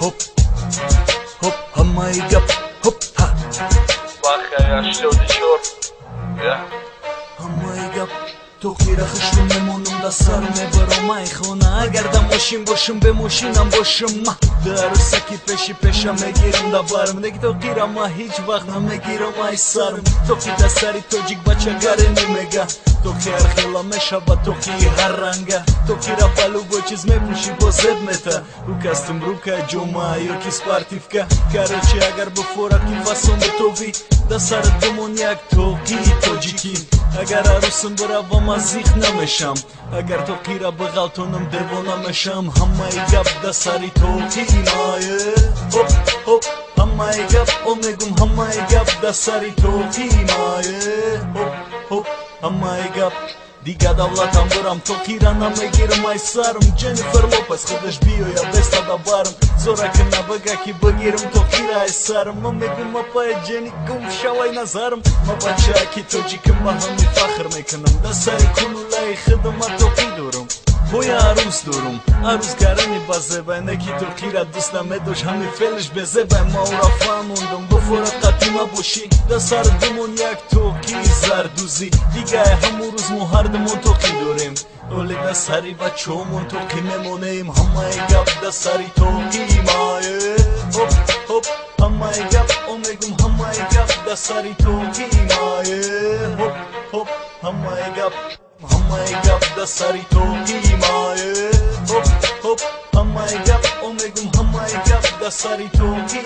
hop hop hammaи gap hop ha Бахаяшёди чор hammaи gap то хира хишлум мемонам да сар мебарам ай хона агар да мошин бошим бе мошинам бошим ма дарусаки пеши пеша мегирам да барам неги то хира ма ҳеҷ вақт намегирам ай сарм то ки да сари тоҷик бача гарени мега то ки архела мешаба то ки ҳар ранга то ки рапалу бо чиз мепӯши бо зеб мета рукастум рука ҷома ёки спартивка карочи агар бо фораки фасон битови да сарат бимон як тоқи тоҷики агар арусам биравам аз зих намешам агар тоқира биғалтонам девона мешам ҳамаи гап да сари тоқи мае ҳоп ҳоп ҳамаи гап омегум ҳамаи гап да сари тоқи мае ҳоп ҳоп ҳамаи гап дига давлатам дорам тоқира намегирам ай сарм Ҷеннифер Лопес худаш биёя беста да барм зораки набага ки бигирам тоқира ай сарм ма мегум апае ҷени гум шавай назарм ма бачааки тоҷикам ба ҳами фахр мекунам да сари кулулаи хидма тоқи дорам боя арӯз дорам арӯзгарани ба зебай неки тоқира дӯст намедошт ҳами фелиш безебай ма ора фаҳмондам бо форат қатъи мабошӣ да сар бимон як тоқи зардӯзӣ дигаи ҳамон рӯз мо ҳардумон тоқи дорем оле да сари бачаҳомон тоқи мемонем ҳамаи гап да сари тоқи мае ҳоп ҳоп ҳамаи гап омегум ҳамаи гап да сари тоқи мае ҳоп ҳоп ҳамаи гап ҳамаи гап да сари тоқи мае ҳоп ҳоп ҳамаи гап омегум ҳамаи гап да сари тоқи